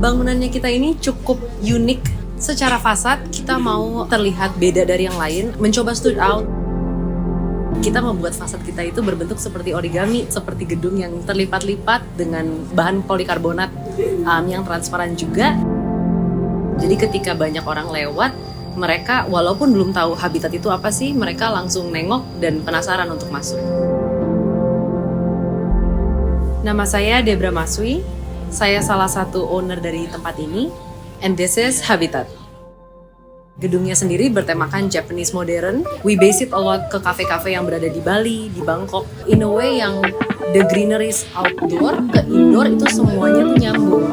Bangunannya kita ini cukup unik. Secara fasad, kita mau terlihat beda dari yang lain, mencoba stood out. Kita membuat fasad kita itu berbentuk seperti origami, seperti gedung yang terlipat-lipat dengan bahan polikarbonat yang transparan juga. Jadi ketika banyak orang lewat, mereka walaupun belum tahu habitat itu apa sih, mereka langsung nengok dan penasaran untuk masuk. Nama saya Debra Maswi, saya salah satu owner dari tempat ini, and this is Habitat. Gedungnya sendiri bertemakan Japanese modern. We base it a lot ke kafe-kafe yang berada di Bali, di Bangkok. In a way yang the greeneries outdoor ke indoor itu semuanya tuh nyambung.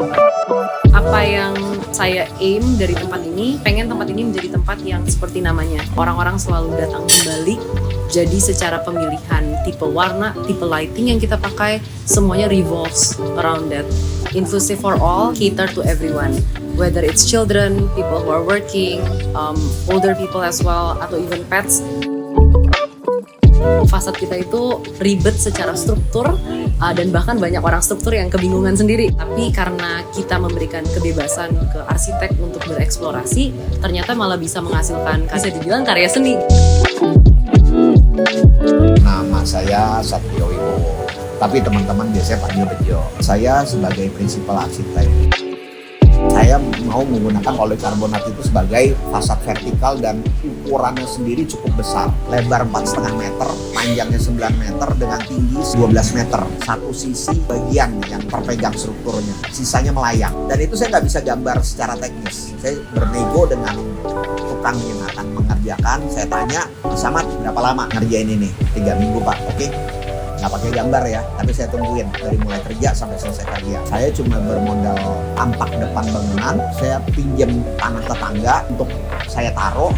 Apa yang saya aim dari tempat ini, pengen tempat ini menjadi tempat yang seperti namanya. Orang-orang selalu datang kembali. Jadi secara pemilihan tipe warna, tipe lighting yang kita pakai, semuanya revolves around that. Inclusive for all, cater to everyone. Whether it's children, people who are working, older people as well, atau even pets. Fasad kita itu ribet secara struktur, dan bahkan banyak orang struktur yang kebingungan sendiri. Tapi karena kita memberikan kebebasan ke arsitek untuk bereksplorasi, ternyata malah bisa menghasilkan, bisa dibilang karya seni. Nama saya Satrio Wibowo, tapi teman-teman biasanya panggil Bejo. Saya sebagai prinsipal arsitek. Saya mau menggunakan polikarbonat itu sebagai fasad vertikal dan ukurannya sendiri cukup besar. Lebar 4,5 meter, panjangnya 9 meter dengan tinggi 12 meter. Satu sisi bagian yang terpegang strukturnya, sisanya melayang. Dan itu saya nggak bisa gambar secara teknis. Saya bernego dengan tukang yang akan mengerjakan. Saya tanya, Mas Samad berapa lama ngerjain ini? 3 minggu Pak, oke? Nggak pakai gambar ya, tapi saya tungguin dari mulai kerja sampai selesai kerja. Saya cuma bermodal tampak depan bangunan, saya pinjam tanah tetangga untuk saya taruh,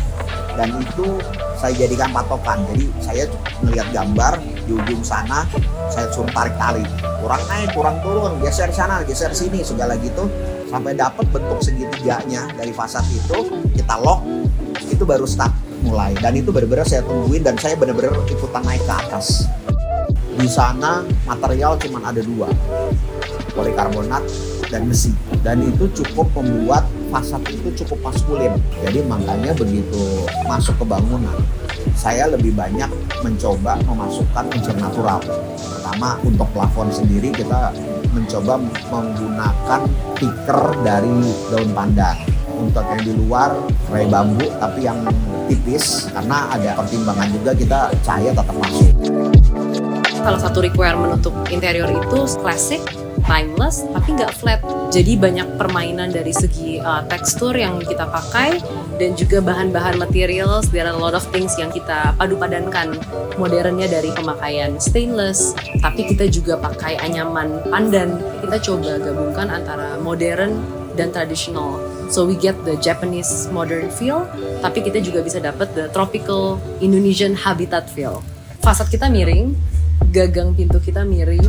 dan itu saya jadikan patokan. Jadi saya melihat gambar di ujung sana, saya suruh tarik tali, kurang naik, kurang turun, geser sana, geser sini, segala gitu, sampai dapat bentuk segitiganya dari fasad itu, kita lock, itu baru start mulai. Dan itu benar-benar saya tungguin dan saya benar-benar ikutan naik ke atas. Di sana material cuma ada 2, polikarbonat dan besi, dan itu cukup membuat fasad itu cukup maskulin. Jadi makanya begitu masuk ke bangunan, saya lebih banyak mencoba memasukkan unsur natural. Pertama, untuk plafon sendiri kita mencoba menggunakan tikar dari daun pandan. Untuk yang di luar serai bambu tapi yang tipis, karena ada pertimbangan juga kita cahaya tetap masuk. Salah satu requirement untuk interior itu classic, timeless, tapi nggak flat. Jadi banyak permainan dari segi tekstur yang kita pakai dan juga bahan-bahan materials. There are a lot of things yang kita padu-padankan. Modernnya dari pemakaian stainless, tapi kita juga pakai anyaman pandan. Kita coba gabungkan antara modern dan traditional. So we get the Japanese modern feel, tapi kita juga bisa dapat the tropical Indonesian habitat feel. Fasad kita miring, gagang pintu kita miring,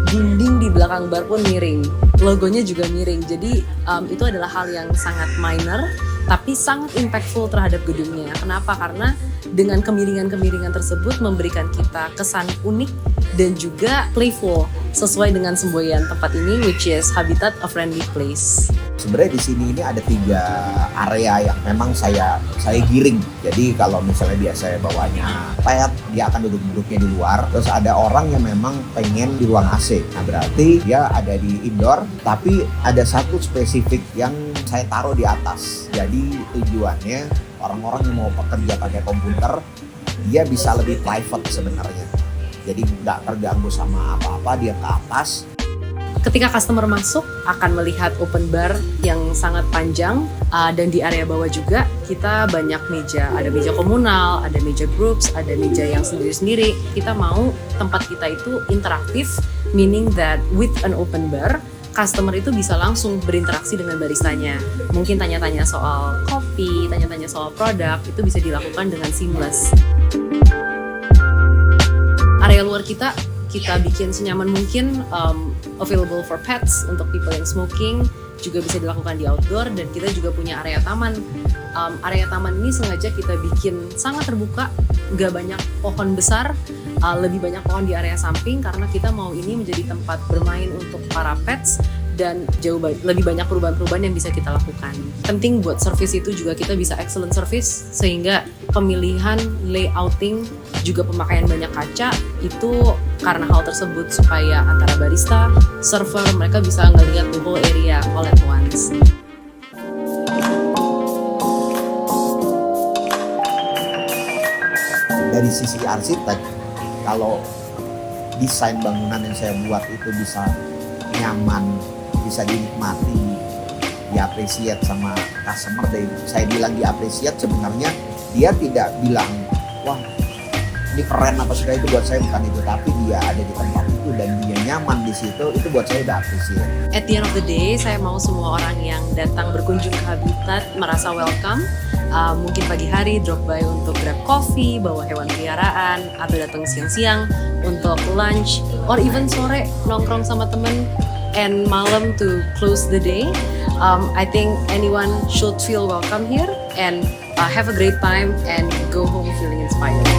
dinding di belakang bar pun miring, logonya juga miring. Jadi itu adalah hal yang sangat minor, tapi sangat impactful terhadap gedungnya. Kenapa? Karena dengan kemiringan-kemiringan tersebut memberikan kita kesan unik dan juga playful, sesuai dengan semboyan tempat ini, which is Habitat, a friendly place. Sebenarnya di sini ini ada 3 area yang memang saya giring. Jadi kalau misalnya biasa bawanya pet, dia akan duduk-duduknya di luar. Terus ada orang yang memang pengen di ruang AC. Nah berarti dia ada di indoor, tapi ada satu spesifik yang saya taruh di atas. Jadi tujuannya orang-orang yang mau bekerja pakai komputer, dia bisa lebih private sebenarnya. Jadi nggak terganggu sama apa-apa, dia ke atas. Ketika customer masuk akan melihat open bar yang sangat panjang, dan di area bawah juga kita banyak meja. Ada meja komunal, ada meja groups, ada meja yang sendiri-sendiri. Kita mau tempat kita itu interaktif, meaning that with an open bar, customer itu bisa langsung berinteraksi dengan baristanya. Mungkin tanya-tanya soal kopi, tanya-tanya soal produk, itu bisa dilakukan dengan seamless. Area luar kita bikin senyaman mungkin, available for pets, untuk people yang smoking, juga bisa dilakukan di outdoor. Dan kita juga punya area taman. Area taman ini sengaja kita bikin sangat terbuka, nggak banyak pohon besar, lebih banyak pohon di area samping, karena kita mau ini menjadi tempat bermain untuk para pets dan lebih banyak perubahan-perubahan yang bisa kita lakukan. Penting buat service itu juga kita bisa excellent service, sehingga pemilihan layouting juga pemakaian banyak kaca itu karena hal tersebut, supaya antara barista, server, mereka bisa ngelihat the whole area all at once. Dari sisi arsitek, kalau desain bangunan yang saya buat itu bisa nyaman, bisa dinikmati, diapresiat sama customer. Saya bilang diapresiat, sebenarnya dia tidak bilang, wah ini keren apa segala, itu buat saya bukan itu, tapi dia ada di tempat itu dan dia nyaman di situ, itu buat saya udah apresiat. At the end of the day, saya mau semua orang yang datang berkunjung ke Habitat merasa welcome. Mungkin pagi hari drop by untuk grab coffee, bawa hewan peliharaan, atau datang siang-siang untuk lunch, or even sore nongkrong sama temen, and malam to close the day. I think anyone should feel welcome here and have a great time and go home feeling inspired.